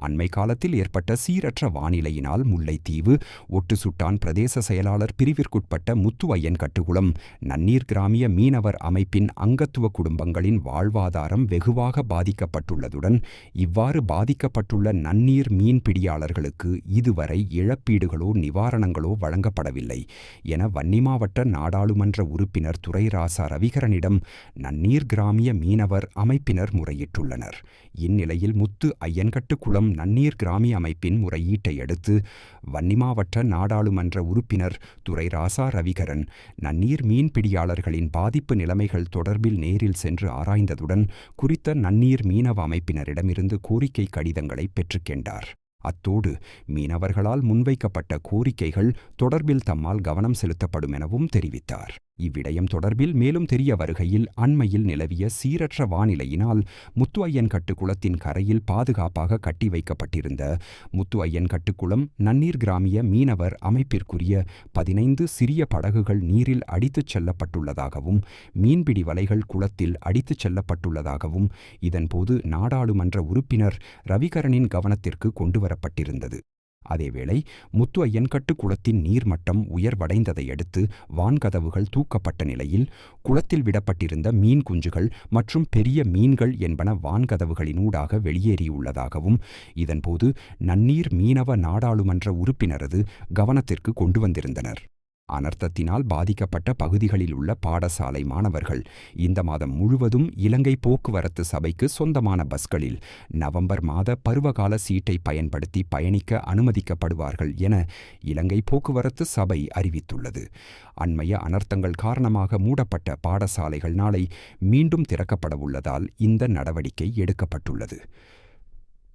அண்மை காலத்தில் ஏற்பட்ட சீரற்ற வானிலையினால் முல்லைத்தீவு ஒட்டுசுட்டான் பிரதேச செயலாளர் பிரிவிற்குட்பட்ட முத்து ஐயன் கட்டுக்குளம் நன்னீர் கிராமிய மீனவர் அமைப்பின் அங்கத்துவ குடும்பங்களின் வாழ்வாதாரம் வெகுவாக பாதிக்கப்பட்டுள்ளதுடன் இவ்வாறு பாதிக்கப்பட்டுள்ள நன்னீர் மீன்பிடியாளர்களுக்கு இதுவரை இழப்பீடுகளோ நிவாரணங்களோ வழங்கப்படவில்லை என வன்னி மாவட்ட நாடாளுமன்ற உறுப்பினர் துரைராசா ரவிகரனிடம் நன்னீர் கிராமிய மீனவர் அமைப்பினர் முறையிட்டுள்ளனர். இந்நிலையில் முத்து ஐயன்கட்டுக்குளம் நன்னீர் கிராமிய அமைப்பின் முறையீட்டை அடுத்து வன்னி மாவட்ட நாடாளுமன்ற உறுப்பினர் துரைராசா ரவிகரன் நன்னீர் மீன்பிடியாளர்களின் பாதிப்பு நிலைமைகள் தொடர்பில் நேரில் சென்று ஆராய்ந்ததுடன் குறித்த நன்னீர் மீனவ அமைப்பினரிடமிருந்து கோரிக்கை கடிதங்களை பெற்றுக்கொண்டார். அத்தோடு மீனவர்களால் முன்வைக்கப்பட்ட கோரிக்கைகள் தொடர்பில் தம்மால் கவனம் செலுத்தப்படும் எனவும் தெரிவித்தார். இவ்விடயம் தொடர்பில் மேலும் தெரிய வருகையில் அண்மையில் நிலவிய சீரற்ற வானிலையினால் முத்து ஐயன் கட்டுக்குளத்தின் கரையில் பாதுகாப்பாக கட்டி வைக்கப்பட்டிருந்த முத்து ஐயன் கட்டுக்குளம் நன்னீர் கிராமிய மீனவர் அமைப்பிற்குரிய 15 சிறிய படகுகள் நீரில் அடித்துச் செல்லப்பட்டுள்ளதாகவும் மீன்பிடி வலைகள் குளத்தில் அடித்துச் செல்லப்பட்டுள்ளதாகவும் இதன்போது நாடாளுமன்ற உறுப்பினர் ரவிகரனின் கவனத்திற்கு கொண்டுவரப்பட்டிருந்தது. அதேவேளை முத்து ஐயன் கட்டுக்குளத்தின் நீர்மட்டம் உயர்வடைந்ததை அடுத்து வான்கதவுகள் தூக்கப்பட்ட நிலையில் குளத்தில் விடப்பட்டிருந்த மீன் குஞ்சுகள் மற்றும் பெரிய மீன்கள் என்பன வான்கதவுகளினூடாக வெளியேறியுள்ளதாகவும் இதன்போது நன்னீர் மீனவ நாடாளுமன்ற உறுப்பினரது கவனத்திற்கு கொண்டு வந்திருந்தனர். அனர்த்தத்தினால் பாதிக்கப்பட்ட பகுதிகளில் உள்ள பாடசாலை மாணவர்கள் இந்த மாதம் முழுவதும் இலங்கை போக்குவரத்து சபைக்கு சொந்தமான பஸ்களில் நவம்பர் மாத பருவகால சீட்டை பயன்படுத்தி பயணிக்க அனுமதிக்கப்படுவார்கள் என இலங்கை போக்குவரத்து சபை அறிவித்துள்ளது. அண்மைய அனர்த்தங்கள் காரணமாக மூடப்பட்ட பாடசாலைகள் நாளை மீண்டும் திறக்கப்படவுள்ளதால் இந்த நடவடிக்கை எடுக்கப்பட்டுள்ளது.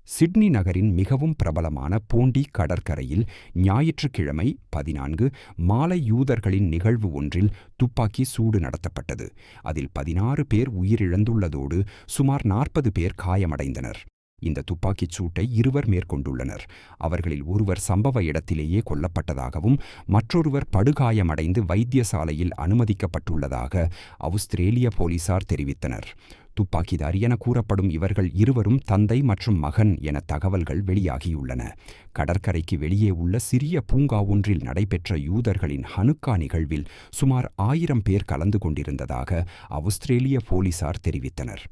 சிட்னி நகரின் மிகவும் பிரபலமான போண்டி கடற்கரையில் ஞாயிற்றுக்கிழமை 14 மாலை யூதர்களின் நிகழ்வு ஒன்றில் துப்பாக்கி சூடு நடத்தப்பட்டது. அதில் 16 பேர் உயிரிழந்துள்ளதோடு சுமார் 40 பேர் காயமடைந்தனர். இந்த துப்பாக்கிச் சூட்டை 2 மேற்கொண்டுள்ளனர். அவர்களில் ஒருவர் சம்பவ இடத்திலேயே கொல்லப்பட்டதாகவும் மற்றொருவர் படுகாயமடைந்து வைத்தியசாலையில் அனுமதிக்கப்பட்டுள்ளதாக அவுஸ்திரேலிய போலீசார் தெரிவித்தனர். துப்பாக்கிதாரி என கூறப்படும் இவர்கள் 2 தந்தை மற்றும் மகன் என தகவல்கள் வெளியாகியுள்ளன. கடற்கரைக்கு வெளியே உள்ள சிறிய பூங்கா ஒன்றில் நடைபெற்ற யூதர்களின் ஹனுக்கா நிகழ்வில் சுமார் 1000 பேர் கலந்து கொண்டிருந்ததாக அவுஸ்திரேலிய போலீசார் தெரிவித்தனர்.